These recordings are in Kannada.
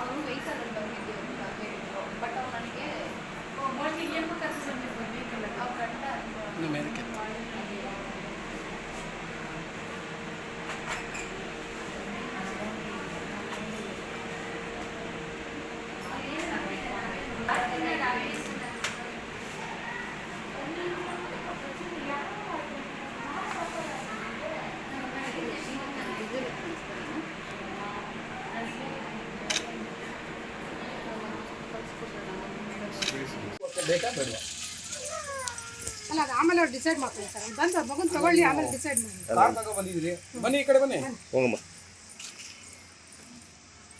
ಅವರು ವೆಹಿಕಲ್ ಬಂದಿದ್ದು ಅಂತ ಹೇಳಿದ್ರು. ಬಟ್ ಅವ್ರು ನನಗೆ ಅವ್ರ ಗಂಡ ಬೇಕಾ ಬೇಡ ಅಲ್ಲ ಅದು ಆಮೇಲೆ ಅವ್ರು ಡಿಸೈಡ್ ಮಾಡ್ತಾರೆ ಸರ್. ಬಂದು ಮಗನ ತಗೊಳ್ಳಿ ಆಮೇಲೆ ಡಿಸೈಡ್ ಮಾಡಿ. ಕಾರ್ ತಗೋ ಬಂದಿದ್ದೀರಿ, ಬನ್ನಿ ಈ ಕಡೆ ಬನ್ನಿ. ಹೋಗಮ್ಮ.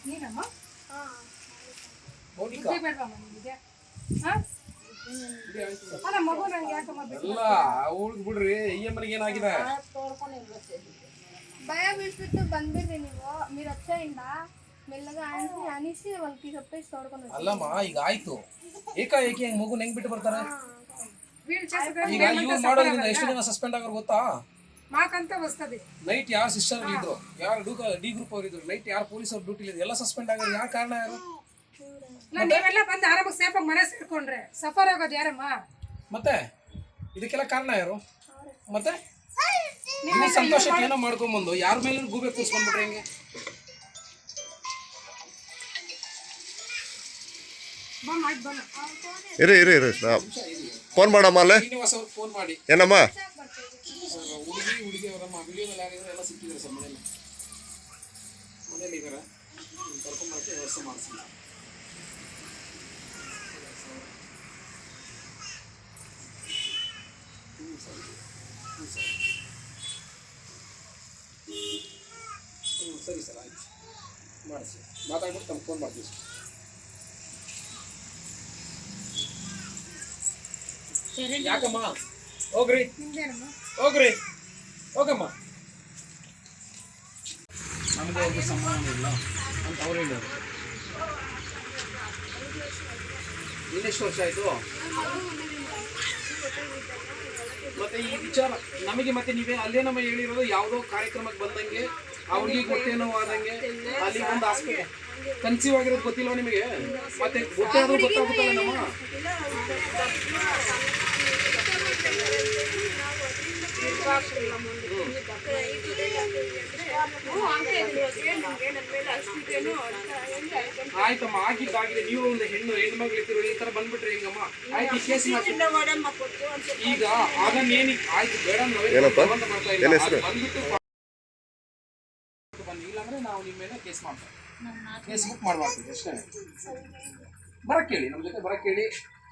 ನೀನಮ್ಮ ಮೌನಿಕಾ ಬುದ್ಧಿ ಬೇಡವಮ್ಮ ನಿಮಗೆ? ಹಾಂ ಅಲ್ಲ ಮಗು ನಂಗೆ ಯಾಕಮ್ಮ ಬೇಕು? ಎಲ್ಲ ಅವಳಿಗೆ ಬಿಡ್ರಿ. ಈ ಅಮ್ಮನಿಗೆ ಏನಾಗಿದೆ? భయ బిడ్డ బందిరి ನೀವು మీరు వచ్చేయండి మెల్లగా అనేసి వాళ్ళకి చెప్పేసి తోడుకొని ಅಲ್ಲಮ್ಮ ಈಗ ಆಯ್ತು. ಏಕಾಏಕಿ ಹೆಂಗ್ ಮಗು ಹೆಂಗ್ ಬಿಟ್ಟು ಬರ್ತಾರೆ? వీళ్ళు చేసే ಈಗ ಇವ್ರು ಮಾಡೋದ್ರಿಂದ ಎಷ್ಟು ಜನ ಸಸ್ಪೆಂಡ್ ಆಗೋರು ಗೊತ್ತಾ? మాకంతా వస్తుంది. ನೈಟ್ ಯಾರು ಸಿಸ್ಟರ್ ಇದ್ರು, ಯಾರು ಡಿ ಗ್ರೂಪ್ ಅವ್ರು ಇದ್ರು, ನೈಟ್ ಯಾರು ಪೊಲೀಸ್ ಅವ್ರು ಡ್ಯೂಟಿ ಇದ್ರು, ಎಲ್ಲ ಸಸ್ಪೆಂಡ್ ಆಗೋರು ಯಾರು ಕಾರಣ ಯಾರು? ನೀವೆಲ್ಲ ಬಂದು ಆರಾಮಾಗಿ ಸೇಫಾಗಿ ಮನೆ ಸೇರ್ಕೊಂಡ್ರೆ ಸಫರ್ ಆಗೋದು ಯಾರಮ್ಮ? ಮತ್ತೆ ಇದಕ್ಕೆಲ್ಲ ಕಾರಣ ಯಾರು? ಮತ್ತೆ ನಿಮ್ಮ ಸಂತೋಷಕ್ಕೆ ಏನೋ ಮಾಡ್ಕೊಂಡ್ಬಂದು ಯಾರ ಮೇಲೆ ಗೂಬೆ ಕೂರ್ಸ್ಕೊಂಡ್ಬಿಟ್ರೆ ಹೆಂಗೆ? ಇರಿ ಇರಿ ಇರಿ ಫೋನ್ ಮಾಡಮ್ಮ ಅಲ್ಲೇ. ಶ್ರೀನಿವಾಸ್ ಅವ್ರಿಗೆ ಫೋನ್ ಮಾಡಿ. ಏನಮ್ಮ ಹುಡುಗಿ ಅವರಮ್ಮ ವಿಡಿಯೋದಲ್ಲಿ ಯಾರಿದ್ರೆ ಎಲ್ಲ ಸಿಕ್ಕಿದ್ದಾರೆ ಸರ್. ಮನೇಲಿ ಇದ್ದಾರೆ, ಕರ್ಕೊಂಡ್ಬರಕ್ಕೆ ವ್ಯವಸ್ಥೆ ಮಾಡಿಸಿ. ಸರಿ ಸರ್, ಆಯ್ತು ಮಾಡಿಸಿ. ಮಾತಾಡ್ಬಿಟ್ಟು ತಮ್ಗೆ ಫೋನ್ ಮಾಡ್ತೀವಿ ಸರ್. ಯಾಕಮ್ಮ ಹೋಗ್ರಿ ಹೋಗ್ರಿ ಹೋಗಮ್ಮ. ನಮಗೆ ಅವ್ರಿಗೆ ಸಂಬಂಧ ಇಲ್ಲ ಅಂತ ಅವ್ರು ಹೇಳಿದ್ರು. ಇನ್ನೆಷ್ಟು ವರ್ಷ ಆಯಿತು? ಮತ್ತೆ ಈ ವಿಚಾರ ನಮಗೆ ಮತ್ತೆ ನೀವೇ ಅಲ್ಲೇ ನಮ್ಮ ಹೇಳಿರೋದು ಯಾವುದೋ ಕಾರ್ಯಕ್ರಮಕ್ಕೆ ಬಂದಂಗೆ ಅವ್ರಿಗೆ ಗೊತ್ತೇನೋ ಆದಂಗೆ ಅಲ್ಲಿ ಒಂದು ಹಾಸ್ಪಿಟಲ್ ಕನ್ಸೀವ್ ಆಗಿರೋದು ಗೊತ್ತಿಲ್ವ ನಿಮಗೆ? ಮತ್ತೆ ಗೊತ್ತೇ ಆದ್ರೂ ಗೊತ್ತಾಗುತ್ತಲ್ಲ ನಮ್ಮ. ಆಯ್ತಮ್ಮ, ಆಗಿದ್ದಾಗಿದೆ. ನೀವು ಒಂದು ಹೆಣ್ಣು ಮಗಳು ಇರ್ತಿರೋ ಈ ತರ ಬಂದ್ಬಿಟ್ರೆ ಹೆಂಗಮ್ಮ? ಆಯ್ತು, ಈ ಕೇಸ್ ಈಗ ಅದನ್ನೇನಿ ಆಯ್ತು ಬೇಡ ಮಾಡ್ತಾ ಇಲ್ಲ, ಬಂದ್ಬಿಟ್ಟು ಬನ್ನಿ. ಇಲ್ಲಾಂದ್ರೆ ನಾವು ನಿಮ್ಮ ಮೇಲೆ ಕೇಸ್ ಮಾಡ್ತೀವಿ, ಕೇಸ್ ಬುಕ್ ಮಾಡ್ಬಾರ್ದು ಅಷ್ಟೇ. ಬರಕ್ಕೆ ಹೇಳಿ, ನಮ್ಮ ಜೊತೆ ಬರಕ್ಕೆ ಹೇಳಿ.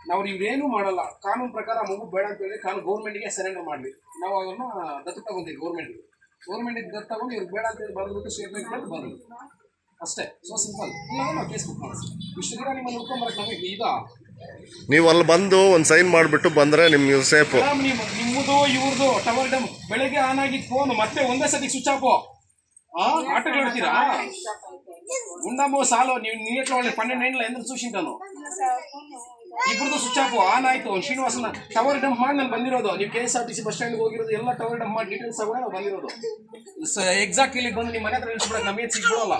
ನಾವು ನೀವೇನು ಮಾಡಲ್ಲ. ಕಾನೂನು ಪ್ರಕಾರ ಮಗು ಬೇಡ ಅಂತ ಹೇಳಿ ಕಾನೂನು ಗೌರ್ಮೆಂಟ್ಗೆ ಸರೆಂಡರ್ ಮಾಡಲಿ. ನಾವು ಅದನ್ನು ದತ್ತು ತಗೊಂತೀವಿ. ಗೌರ್ಮೆಂಟಿಗೆ ದತ್ತು ತಗೊಂಡು ಇವ್ರಿಗೆ ಬೇಡ ಅಂತ ಹೇಳಿ ಬಂದ್ಬಿಟ್ಟು ಸ್ಟೇಟ್ಮೆಂಟ್ ಮಾಡಿ ಬಂದು ಅಷ್ಟೇ. So simple. ಇಲ್ಲಾಂದ್ರೆ ನಾವು ಕೇಸ್ ಬುಕ್ ಮಾಡಿಸ್ತೀವಿ. ಇಷ್ಟು ದಿನ ನಿಮ್ಮನ್ನು ಹುಡ್ಕೊಂಬರಕ್ಕೆ ನಮಗೆ ಇದಾ? ನೀವು ಅಲ್ಲಿ ಬಂದು ಒಂದು ಸೈನ್ ಮಾಡಿಬಿಟ್ಟು ಬಂದರೆ ನಿಮ್ಗೆ ಸೇಫು. ನಿಮ್ಮದು ಇವ್ರದ್ದು ಟವರ್ ಡಮ್ ಬೆಳಗ್ಗೆ ಆನ್ ಆಗಿದ್ದು ಫೋನ್ ಮತ್ತೆ ಒಂದೇ ಸತಿ ಸ್ವಿಚ್ ಆಫು. ಆಟಗಳು ಆಡ್ತೀರಾ? ఉండమో సాలో నీట్లో వాళ్ళని 12 ఏళ్ళ ఎందుకు చూసింటాను. ಇಬ್ಬರದು ಸ್ವಿಚ್ ಆಫ್ ಆನ್ ಆಯ್ತು. ಶ್ರೀನಿವಾಸನ ಟವರ್ ಡಂಪ್ ಮಾಡಿ ನಾನು ಬಂದಿರೋದು. ನೀವು KSRTC ಬಸ್ ಸ್ಟ್ಯಾಂಡ್ಗೆ ಹೋಗಿರೋದು ಎಲ್ಲ ಟವರ್ ಡಂಪ್ ಮಾಡಿ ಡೀಟೇಲ್ಸ್ ತಗೊಂಡು ನಾವು ಬಂದಿರೋದು. ಎಕ್ಸಾಕ್ಟ್ ಇಲ್ಲಿ ಬಂದು ನಿಮ್ಮ ಮನೆ ಹತ್ರ ಇಳಿಸ್ಬಿಡಕ್ಕೆ ನಮಗೆ ಸಿಗ್ಬಿಡೋಲ್ಲ.